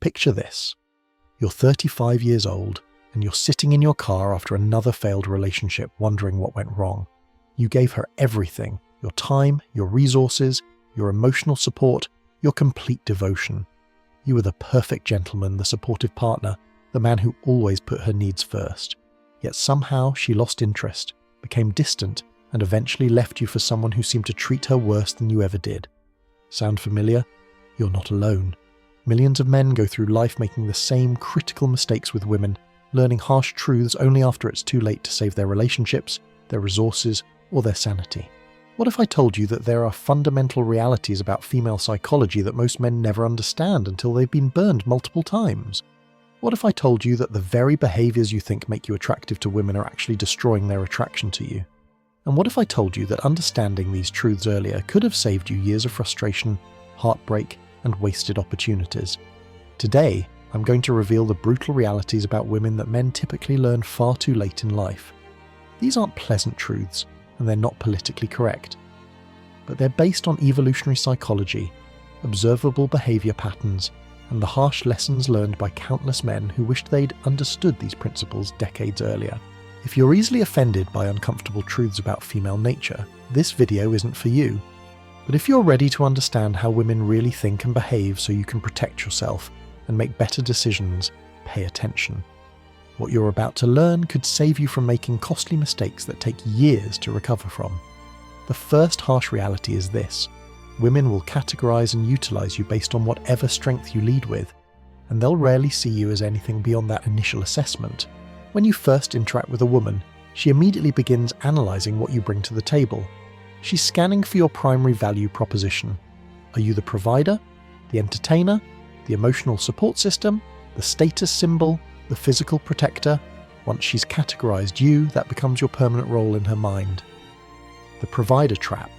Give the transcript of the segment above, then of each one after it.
Picture this. You're 35 years old, and you're sitting in your car after another failed relationship wondering what went wrong. You gave her everything, your time, your resources, your emotional support, your complete devotion. You were the perfect gentleman, the supportive partner, the man who always put her needs first. Yet somehow she lost interest, became distant, and eventually left you for someone who seemed to treat her worse than you ever did. Sound familiar? You're not alone. Millions of men go through life making the same critical mistakes with women, learning harsh truths only after it's too late to save their relationships, their resources, or their sanity. What if I told you that there are fundamental realities about female psychology that most men never understand until they've been burned multiple times? What if I told you that the very behaviors you think make you attractive to women are actually destroying their attraction to you? And what if I told you that understanding these truths earlier could have saved you years of frustration, heartbreak, and wasted opportunities? Today, I'm going to reveal the brutal realities about women that men typically learn far too late in life. These aren't pleasant truths, and they're not politically correct. But they're based on evolutionary psychology, observable behavior patterns, and the harsh lessons learned by countless men who wished they'd understood these principles decades earlier. If you're easily offended by uncomfortable truths about female nature, this video isn't for you. But if you're ready to understand how women really think and behave so you can protect yourself and make better decisions, pay attention. What you're about to learn could save you from making costly mistakes that take years to recover from. The first harsh reality is this: women will categorize and utilize you based on whatever strength you lead with, and they'll rarely see you as anything beyond that initial assessment. When you first interact with a woman, she immediately begins analyzing what you bring to the table. She's scanning for your primary value proposition. Are you the provider, the entertainer, the emotional support system, the status symbol, the physical protector? Once she's categorized you, that becomes your permanent role in her mind. The provider trap.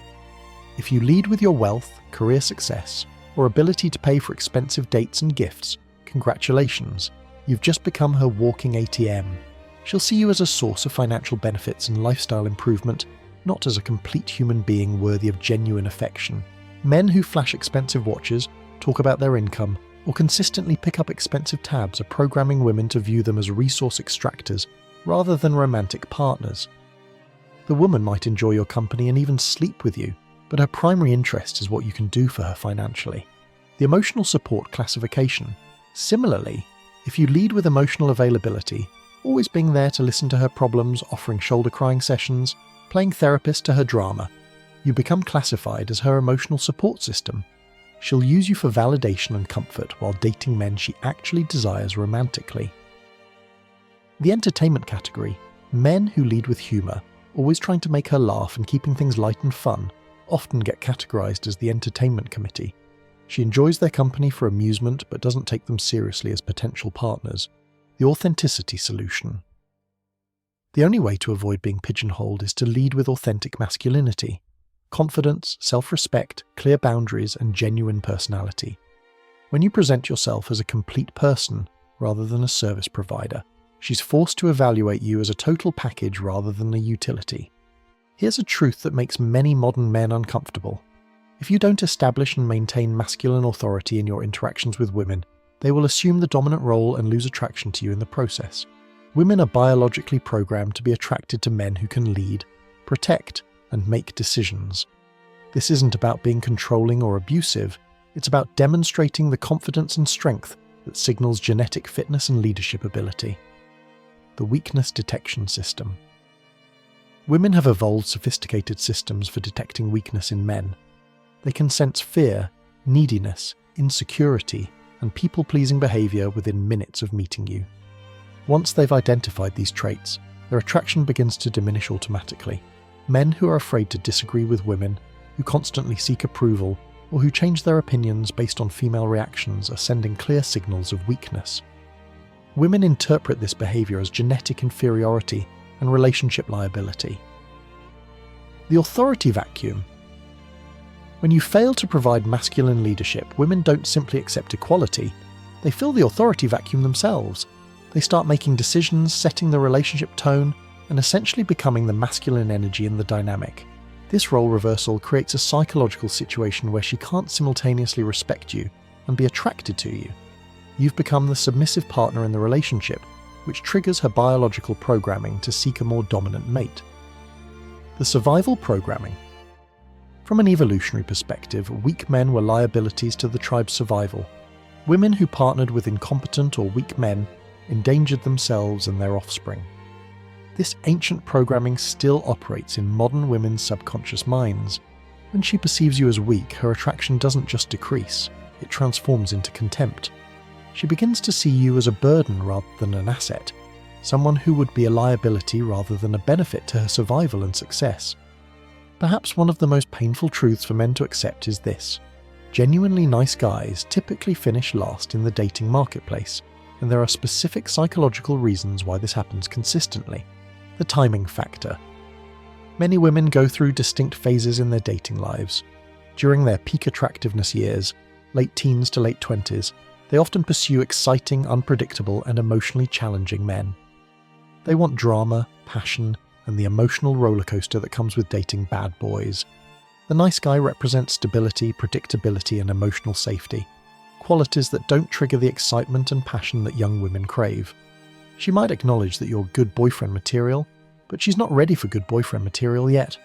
If you lead with your wealth, career success, or ability to pay for expensive dates and gifts, congratulations, you've just become her walking ATM. She'll see you as a source of financial benefits and lifestyle improvement, not as a complete human being worthy of genuine affection. Men who flash expensive watches, talk about their income, or consistently pick up expensive tabs are programming women to view them as resource extractors rather than romantic partners. The woman might enjoy your company and even sleep with you, but her primary interest is what you can do for her financially. The emotional support classification. Similarly, if you lead with emotional availability, always being there to listen to her problems, offering shoulder-crying sessions, playing therapist to her drama, you become classified as her emotional support system. She'll use you for validation and comfort while dating men she actually desires romantically. The entertainment category. Men who lead with humor, always trying to make her laugh and keeping things light and fun, often get categorized as the entertainment committee. She enjoys their company for amusement but doesn't take them seriously as potential partners. The authenticity solution. The only way to avoid being pigeonholed is to lead with authentic masculinity. Confidence, self-respect, clear boundaries, and genuine personality. When you present yourself as a complete person rather than a service provider, she's forced to evaluate you as a total package rather than a utility. Here's a truth that makes many modern men uncomfortable. If you don't establish and maintain masculine authority in your interactions with women, they will assume the dominant role and lose attraction to you in the process. Women are biologically programmed to be attracted to men who can lead, protect, and make decisions. This isn't about being controlling or abusive, it's about demonstrating the confidence and strength that signals genetic fitness and leadership ability. The weakness detection system. Women have evolved sophisticated systems for detecting weakness in men. They can sense fear, neediness, insecurity, and people-pleasing behavior within minutes of meeting you. Once they've identified these traits, their attraction begins to diminish automatically. Men who are afraid to disagree with women, who constantly seek approval, or who change their opinions based on female reactions are sending clear signals of weakness. Women interpret this behavior as genetic inferiority and relationship liability. The authority vacuum. When you fail to provide masculine leadership, women don't simply accept equality, they fill the authority vacuum themselves. They start making decisions, setting the relationship tone, and essentially becoming the masculine energy in the dynamic. This role reversal creates a psychological situation where she can't simultaneously respect you and be attracted to you. You've become the submissive partner in the relationship, which triggers her biological programming to seek a more dominant mate. The survival programming. From an evolutionary perspective, weak men were liabilities to the tribe's survival. Women who partnered with incompetent or weak men endangered themselves and their offspring. This ancient programming still operates in modern women's subconscious minds. When she perceives you as weak, her attraction doesn't just decrease, it transforms into contempt. She begins to see you as a burden rather than an asset, someone who would be a liability rather than a benefit to her survival and success. Perhaps one of the most painful truths for men to accept is this: genuinely nice guys typically finish last in the dating marketplace, and there are specific psychological reasons why this happens consistently. The timing factor. Many women go through distinct phases in their dating lives. During their peak attractiveness years, late teens to late 20s, they often pursue exciting, unpredictable, and emotionally challenging men. They want drama, passion, and the emotional rollercoaster that comes with dating bad boys. The nice guy represents stability, predictability, and emotional safety, qualities that don't trigger the excitement and passion that young women crave. She might acknowledge that you're good boyfriend material, but she's not ready for good boyfriend material yet.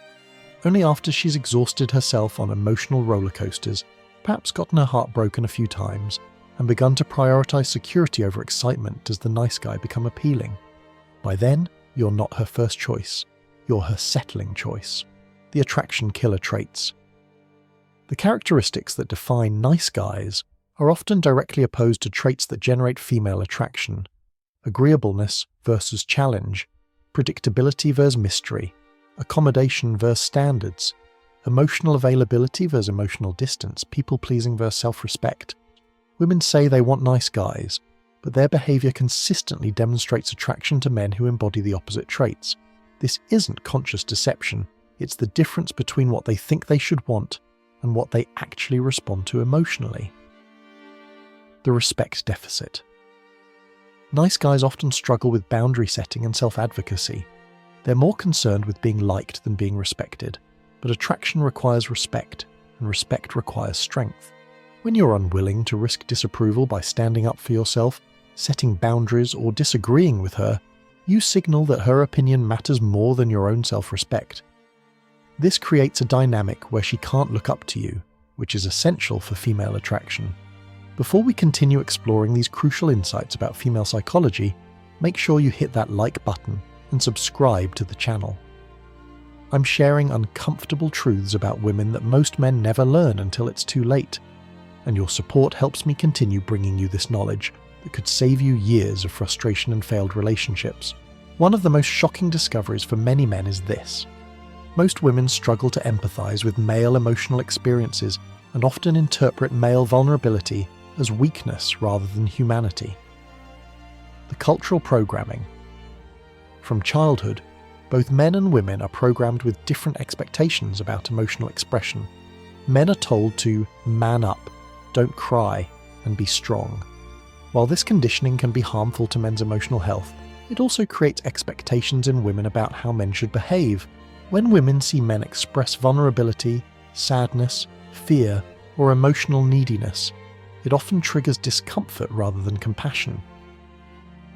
Only after she's exhausted herself on emotional roller coasters, perhaps gotten her heart broken a few times, and begun to prioritize security over excitement does the nice guy become appealing. By then, you're not her first choice. You're her settling choice. The attraction killer traits. The characteristics that define nice guys are often directly opposed to traits that generate female attraction. Agreeableness versus challenge, predictability versus mystery, accommodation versus standards, emotional availability versus emotional distance, people-pleasing versus self-respect. Women say they want nice guys, but their behavior consistently demonstrates attraction to men who embody the opposite traits. This isn't conscious deception, it's the difference between what they think they should want and what they actually respond to emotionally. The respect deficit. Nice guys often struggle with boundary setting and self-advocacy. They're more concerned with being liked than being respected, but attraction requires respect, and respect requires strength. When you're unwilling to risk disapproval by standing up for yourself, setting boundaries, or disagreeing with her, you signal that her opinion matters more than your own self-respect. This creates a dynamic where she can't look up to you, which is essential for female attraction. Before we continue exploring these crucial insights about female psychology, make sure you hit that like button and subscribe to the channel. I'm sharing uncomfortable truths about women that most men never learn until it's too late, and your support helps me continue bringing you this knowledge that could save you years of frustration and failed relationships. One of the most shocking discoveries for many men is this: most women struggle to empathize with male emotional experiences and often interpret male vulnerability as weakness rather than humanity. The cultural programming. From childhood, both men and women are programmed with different expectations about emotional expression. Men are told to man up, don't cry, and be strong. While this conditioning can be harmful to men's emotional health, it also creates expectations in women about how men should behave. When women see men express vulnerability, sadness, fear, or emotional neediness, it often triggers discomfort rather than compassion.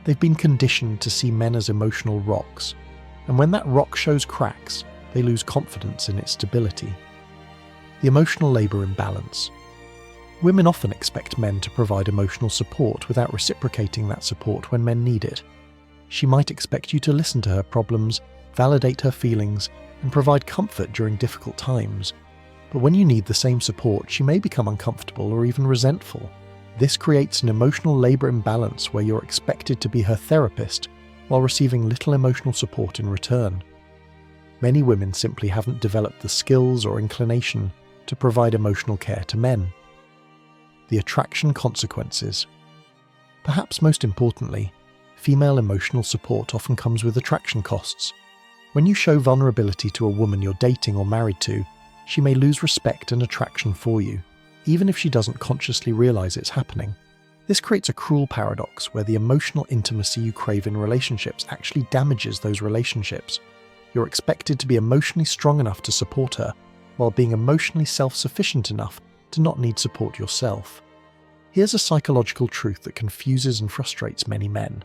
They've been conditioned to see men as emotional rocks, and when that rock shows cracks, they lose confidence in its stability. The emotional labor imbalance. Women often expect men to provide emotional support without reciprocating that support when men need it. She might expect you to listen to her problems, validate her feelings, and provide comfort during difficult times. But when you need the same support, she may become uncomfortable or even resentful. This creates an emotional labor imbalance where you're expected to be her therapist while receiving little emotional support in return. Many women simply haven't developed the skills or inclination to provide emotional care to men. The attraction consequences. Perhaps most importantly, female emotional support often comes with attraction costs. When you show vulnerability to a woman you're dating or married to, she may lose respect and attraction for you, even if she doesn't consciously realize it's happening. This creates a cruel paradox where the emotional intimacy you crave in relationships actually damages those relationships. You're expected to be emotionally strong enough to support her, while being emotionally self-sufficient enough to not need support yourself. Here's a psychological truth that confuses and frustrates many men.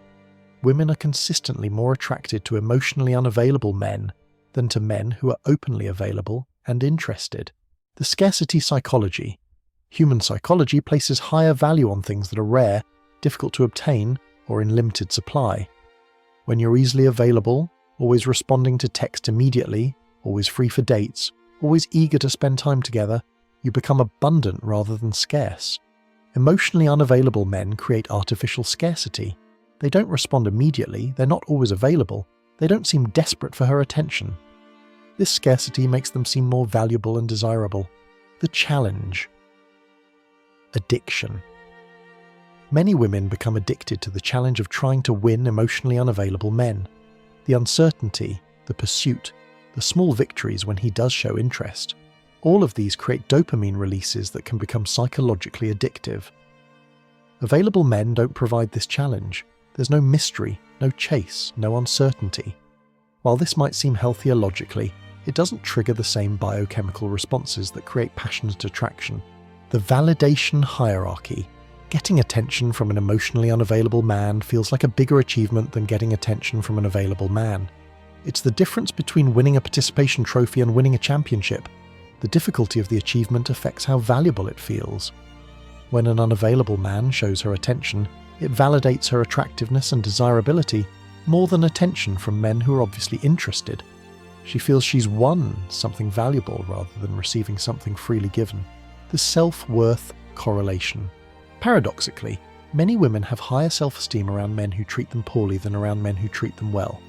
Women are consistently more attracted to emotionally unavailable men than to men who are openly available and interested. The scarcity psychology. Human psychology places higher value on things that are rare, difficult to obtain, or in limited supply. When you're easily available, always responding to text immediately, always free for dates, always eager to spend time together, you become abundant rather than scarce. Emotionally unavailable men create artificial scarcity. They don't respond immediately, they're not always available, they don't seem desperate for her attention. This scarcity makes them seem more valuable and desirable. The challenge. Addiction. Many women become addicted to the challenge of trying to win emotionally unavailable men. The uncertainty, the pursuit, the small victories when he does show interest. All of these create dopamine releases that can become psychologically addictive. Available men don't provide this challenge. There's no mystery, no chase, no uncertainty. While this might seem healthier logically, it doesn't trigger the same biochemical responses that create passionate attraction. The validation hierarchy. Getting attention from an emotionally unavailable man feels like a bigger achievement than getting attention from an available man. It's the difference between winning a participation trophy and winning a championship. The difficulty of the achievement affects how valuable it feels. When an unavailable man shows her attention, it validates her attractiveness and desirability more than attention from men who are obviously interested. She feels she's won something valuable rather than receiving something freely given. The self-worth correlation. Paradoxically, many women have higher self-esteem around men who treat them poorly than around men who treat them well.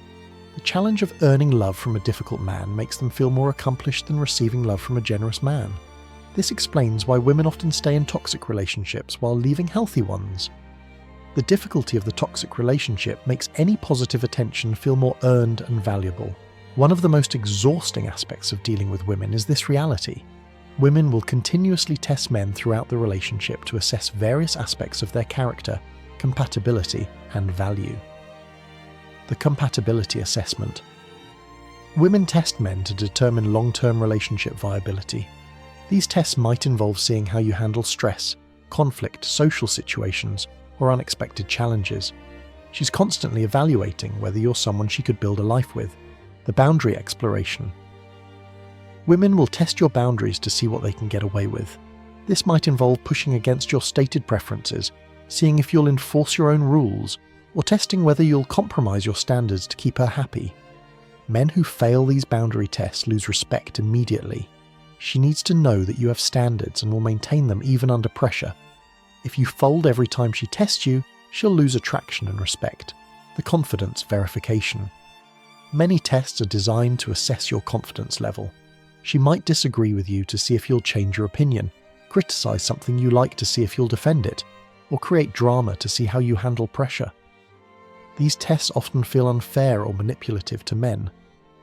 The challenge of earning love from a difficult man makes them feel more accomplished than receiving love from a generous man. This explains why women often stay in toxic relationships while leaving healthy ones. The difficulty of the toxic relationship makes any positive attention feel more earned and valuable. One of the most exhausting aspects of dealing with women is this reality. Women will continuously test men throughout the relationship to assess various aspects of their character, compatibility, and value. The compatibility assessment. Women test men to determine long-term relationship viability. These tests might involve seeing how you handle stress, conflict, social situations, or unexpected challenges. She's constantly evaluating whether you're someone she could build a life with. The boundary exploration. Women will test your boundaries to see what they can get away with. This might involve pushing against your stated preferences, seeing if you'll enforce your own rules, or testing whether you'll compromise your standards to keep her happy. Men who fail these boundary tests lose respect immediately. She needs to know that you have standards and will maintain them even under pressure. If you fold every time she tests you, she'll lose attraction and respect. The confidence verification. Many tests are designed to assess your confidence level. She might disagree with you to see if you'll change your opinion, criticize something you like to see if you'll defend it, or create drama to see how you handle pressure. These tests often feel unfair or manipulative to men,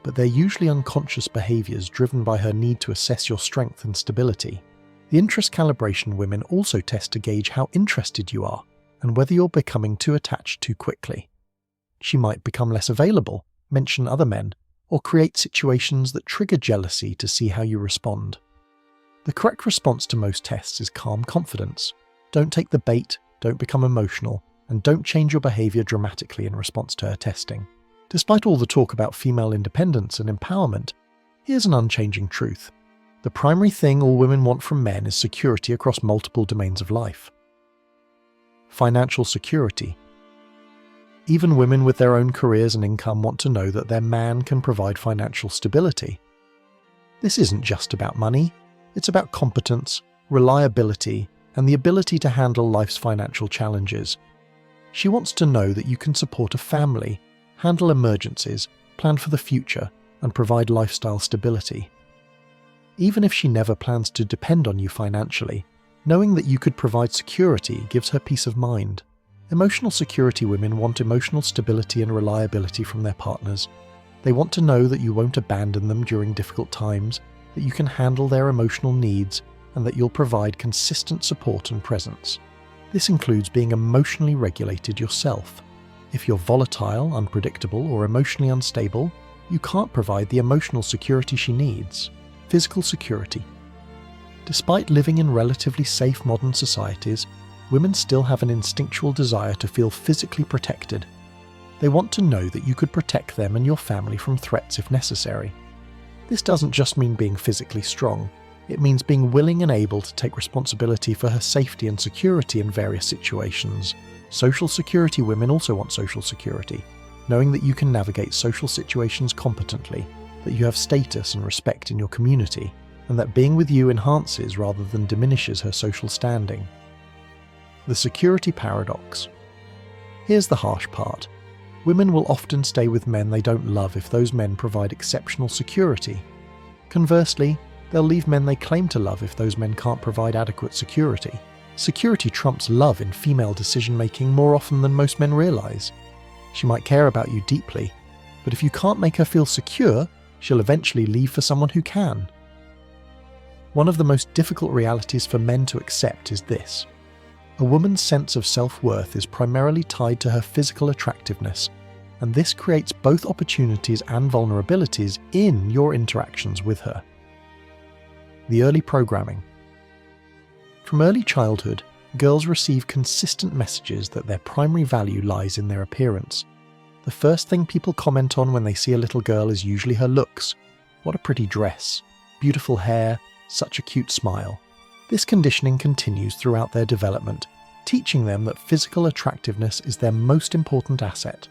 but they're usually unconscious behaviors driven by her need to assess your strength and stability. The interest calibration women also test to gauge how interested you are and whether you're becoming too attached too quickly. She might become less available, mention other men, or create situations that trigger jealousy to see how you respond. The correct response to most tests is calm confidence. Don't take the bait, don't become emotional, and don't change your behavior dramatically in response to her testing. Despite all the talk about female independence and empowerment, here's an unchanging truth. The primary thing all women want from men is security across multiple domains of life. Financial security. Even women with their own careers and income want to know that their man can provide financial stability. This isn't just about money, it's about competence, reliability, and the ability to handle life's financial challenges. She wants to know that you can support a family, handle emergencies, plan for the future, and provide lifestyle stability. Even if she never plans to depend on you financially, knowing that you could provide security gives her peace of mind. Emotional security women want emotional stability and reliability from their partners. They want to know that you won't abandon them during difficult times, that you can handle their emotional needs, and that you'll provide consistent support and presence. This includes being emotionally regulated yourself. If you're volatile, unpredictable, or emotionally unstable, you can't provide the emotional security she needs. Physical security. Despite living in relatively safe modern societies, women still have an instinctual desire to feel physically protected. They want to know that you could protect them and your family from threats if necessary. This doesn't just mean being physically strong, it means being willing and able to take responsibility for her safety and security in various situations. Social security women also want social security, knowing that you can navigate social situations competently, that you have status and respect in your community, and that being with you enhances rather than diminishes her social standing. The security paradox. Here's the harsh part. Women will often stay with men they don't love if those men provide exceptional security. Conversely, they'll leave men they claim to love if those men can't provide adequate security. Security trumps love in female decision-making more often than most men realize. She might care about you deeply, but if you can't make her feel secure, she'll eventually leave for someone who can. One of the most difficult realities for men to accept is this. A woman's sense of self-worth is primarily tied to her physical attractiveness, and this creates both opportunities and vulnerabilities in your interactions with her. The early programming. From early childhood, girls receive consistent messages that their primary value lies in their appearance. The first thing people comment on when they see a little girl is usually her looks. What a pretty dress, beautiful hair, such a cute smile. This conditioning continues throughout their development, teaching them that physical attractiveness is their most important asset.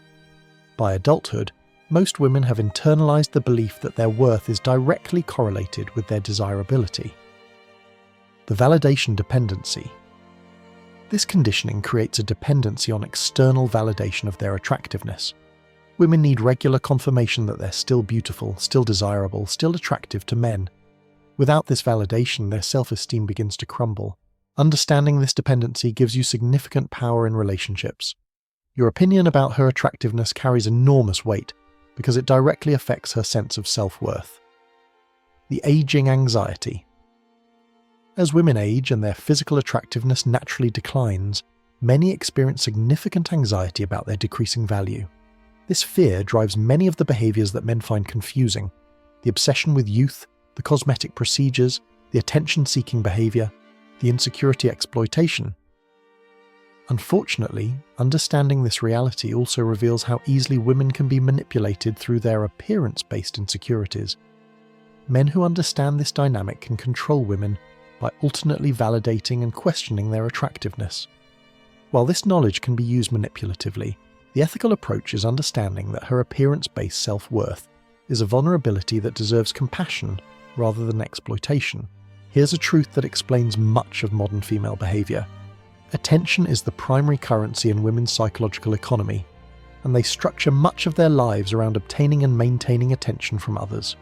By adulthood, most women have internalized the belief that their worth is directly correlated with their desirability. The validation dependency. This conditioning creates a dependency on external validation of their attractiveness. Women need regular confirmation that they're still beautiful, still desirable, still attractive to men. Without this validation, their self-esteem begins to crumble. Understanding this dependency gives you significant power in relationships. Your opinion about her attractiveness carries enormous weight because it directly affects her sense of self-worth. The aging anxiety. As women age and their physical attractiveness naturally declines, many experience significant anxiety about their decreasing value. This fear drives many of the behaviors that men find confusing: the obsession with youth, the cosmetic procedures, the attention-seeking behavior, the insecurity exploitation. Unfortunately, understanding this reality also reveals how easily women can be manipulated through their appearance-based insecurities. Men who understand this dynamic can control women by alternately validating and questioning their attractiveness. While this knowledge can be used manipulatively, the ethical approach is understanding that her appearance-based self-worth is a vulnerability that deserves compassion rather than exploitation. Here's a truth that explains much of modern female behavior. Attention is the primary currency in women's psychological economy, and they structure much of their lives around obtaining and maintaining attention from others.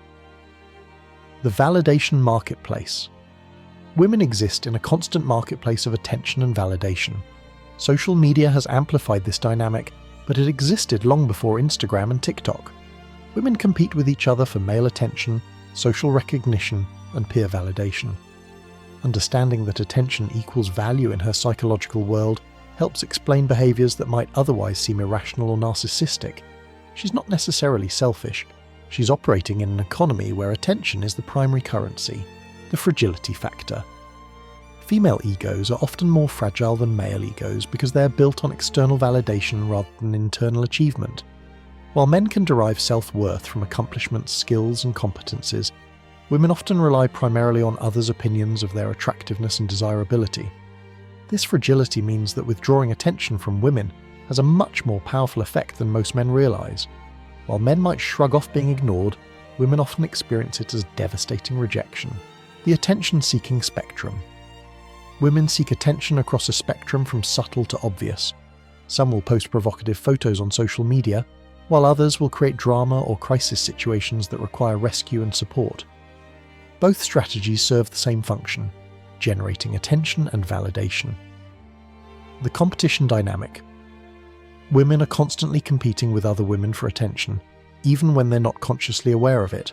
The validation marketplace. Women exist in a constant marketplace of attention and validation. Social media has amplified this dynamic, but it existed long before Instagram and TikTok. Women compete with each other for male attention, social recognition, and peer validation. Understanding that attention equals value in her psychological world helps explain behaviors that might otherwise seem irrational or narcissistic. She's not necessarily selfish. She's operating in an economy where attention is the primary currency. The fragility factor. Female egos are often more fragile than male egos because they are built on external validation rather than internal achievement. While men can derive self-worth from accomplishments, skills, and competencies, women often rely primarily on others' opinions of their attractiveness and desirability. This fragility means that withdrawing attention from women has a much more powerful effect than most men realize. While men might shrug off being ignored, women often experience it as devastating rejection. The attention-seeking spectrum. Women seek attention across a spectrum from subtle to obvious. Some will post provocative photos on social media, while others will create drama or crisis situations that require rescue and support. Both strategies serve the same function: generating attention and validation. The competition dynamic. Women are constantly competing with other women for attention, even when they're not consciously aware of it.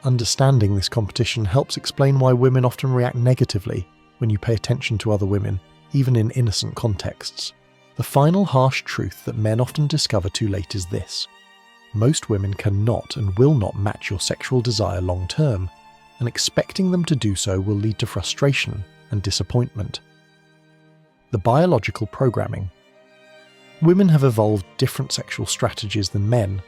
Understanding this competition helps explain why women often react negatively when you pay attention to other women, even in innocent contexts. The final harsh truth that men often discover too late is this: most women cannot and will not match your sexual desire long term, and expecting them to do so will lead to frustration and disappointment. The biological programming. Women have evolved different sexual strategies than men.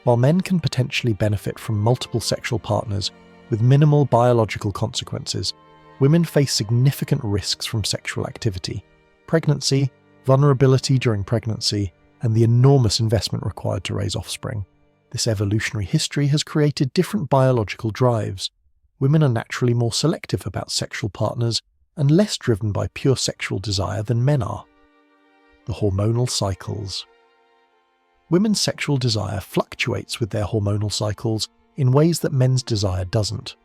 While men can potentially benefit from multiple sexual partners with minimal biological consequences, women face significant risks from sexual activity, pregnancy, vulnerability during pregnancy, and the enormous investment required to raise offspring. This evolutionary history has created different biological drives. Women are naturally more selective about sexual partners and less driven by pure sexual desire than men are. The hormonal cycles. Women's sexual desire fluctuates with their hormonal cycles in ways that men's desire doesn't.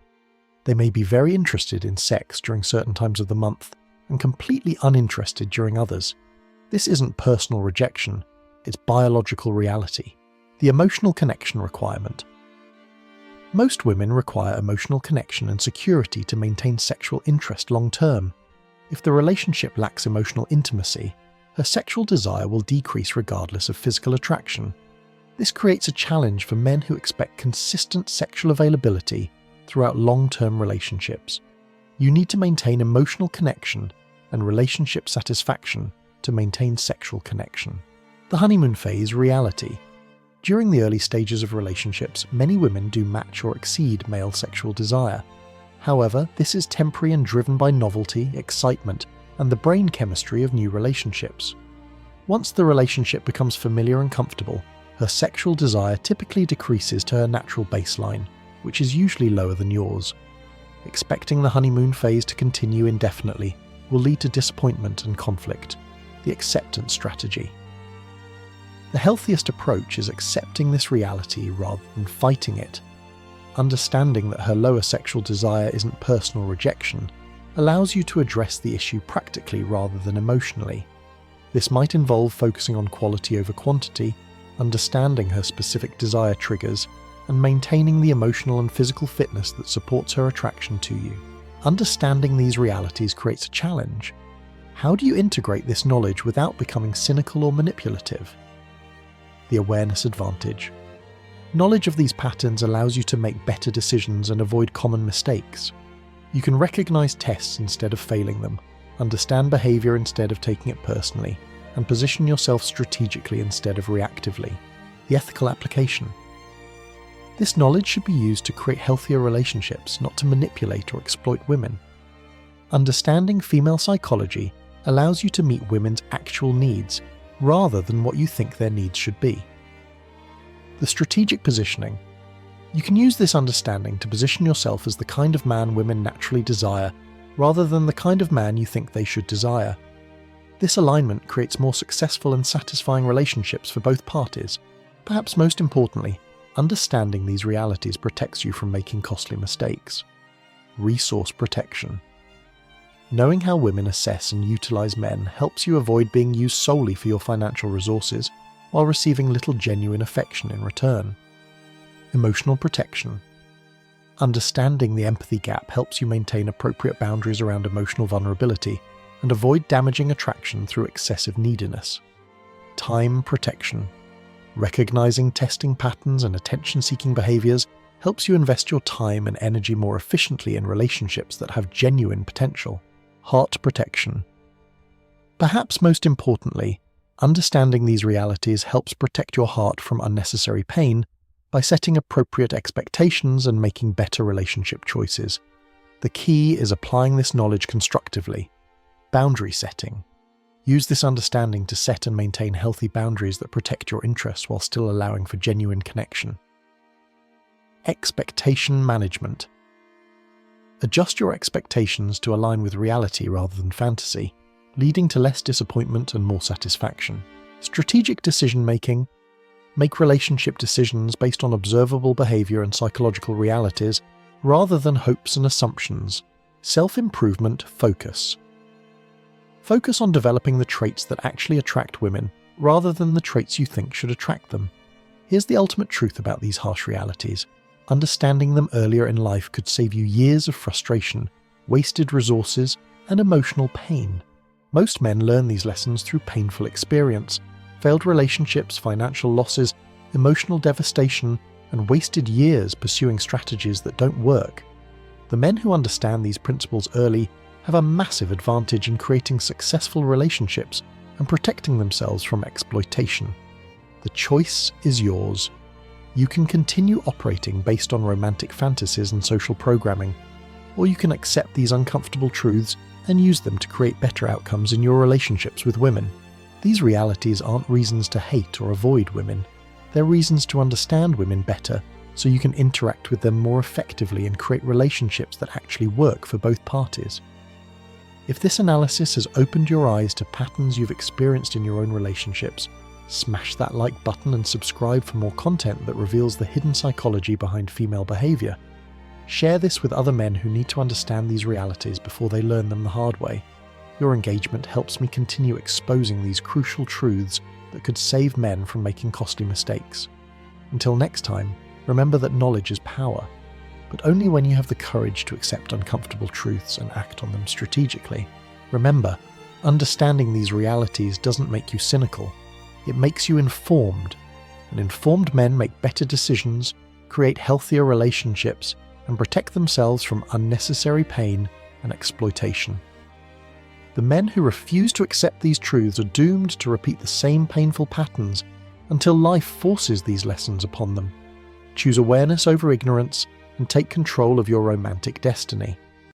They may be very interested in sex during certain times of the month and completely uninterested during others. This isn't personal rejection, it's biological reality. The emotional connection requirement. Most women require emotional connection and security to maintain sexual interest long term. If the relationship lacks emotional intimacy, her sexual desire will decrease regardless of physical attraction. This creates a challenge for men who expect consistent sexual availability throughout long-term relationships. You need to maintain emotional connection and relationship satisfaction to maintain sexual connection. The honeymoon phase reality. During the early stages of relationships, many women do match or exceed male sexual desire. However, this is temporary and driven by novelty, excitement, and the brain chemistry of new relationships. Once the relationship becomes familiar and comfortable, her sexual desire typically decreases to her natural baseline, which is usually lower than yours. Expecting the honeymoon phase to continue indefinitely will lead to disappointment and conflict. The acceptance strategy. The healthiest approach is accepting this reality rather than fighting it. Understanding that her lower sexual desire isn't personal rejection allows you to address the issue practically rather than emotionally. This might involve focusing on quality over quantity, understanding her specific desire triggers, and maintaining the emotional and physical fitness that supports her attraction to you. Understanding these realities creates a challenge. How do you integrate this knowledge without becoming cynical or manipulative? The awareness advantage. Knowledge of these patterns allows you to make better decisions and avoid common mistakes. You can recognize tests instead of failing them, understand behavior instead of taking it personally, and position yourself strategically instead of reactively. The ethical application. This knowledge should be used to create healthier relationships, not to manipulate or exploit women. Understanding female psychology allows you to meet women's actual needs rather than what you think their needs should be. The strategic positioning. You can use this understanding to position yourself as the kind of man women naturally desire rather than the kind of man you think they should desire. This alignment creates more successful and satisfying relationships for both parties. Perhaps most importantly, understanding these realities protects you from making costly mistakes. Resource protection. Knowing how women assess and utilize men helps you avoid being used solely for your financial resources while receiving little genuine affection in return. Emotional protection. Understanding the empathy gap helps you maintain appropriate boundaries around emotional vulnerability and avoid damaging attraction through excessive neediness. Time protection. Recognizing testing patterns and attention-seeking behaviors helps you invest your time and energy more efficiently in relationships that have genuine potential. Heart protection. Perhaps most importantly, understanding these realities helps protect your heart from unnecessary pain by setting appropriate expectations and making better relationship choices. The key is applying this knowledge constructively. Boundary setting. Use this understanding to set and maintain healthy boundaries that protect your interests while still allowing for genuine connection. Expectation management. Adjust your expectations to align with reality rather than fantasy, leading to less disappointment and more satisfaction. Strategic decision-making. Make relationship decisions based on observable behavior and psychological realities rather than hopes and assumptions. Self-improvement focus. Focus on developing the traits that actually attract women rather than the traits you think should attract them. Here's the ultimate truth about these harsh realities. Understanding them earlier in life could save you years of frustration, wasted resources, and emotional pain. Most men learn these lessons through painful experience, failed relationships, financial losses, emotional devastation, and wasted years pursuing strategies that don't work. The men who understand these principles early have a massive advantage in creating successful relationships and protecting themselves from exploitation. The choice is yours. You can continue operating based on romantic fantasies and social programming, or you can accept these uncomfortable truths and use them to create better outcomes in your relationships with women. These realities aren't reasons to hate or avoid women. They're reasons to understand women better so you can interact with them more effectively and create relationships that actually work for both parties. If this analysis has opened your eyes to patterns you've experienced in your own relationships, smash that like button and subscribe for more content that reveals the hidden psychology behind female behavior. Share this with other men who need to understand these realities before they learn them the hard way. Your engagement helps me continue exposing these crucial truths that could save men from making costly mistakes. Until next time, remember that knowledge is power, but only when you have the courage to accept uncomfortable truths and act on them strategically. Remember, understanding these realities doesn't make you cynical. It makes you informed, and informed men make better decisions, create healthier relationships, and protect themselves from unnecessary pain and exploitation. The men who refuse to accept these truths are doomed to repeat the same painful patterns until life forces these lessons upon them. Choose awareness over ignorance and take control of your romantic destiny.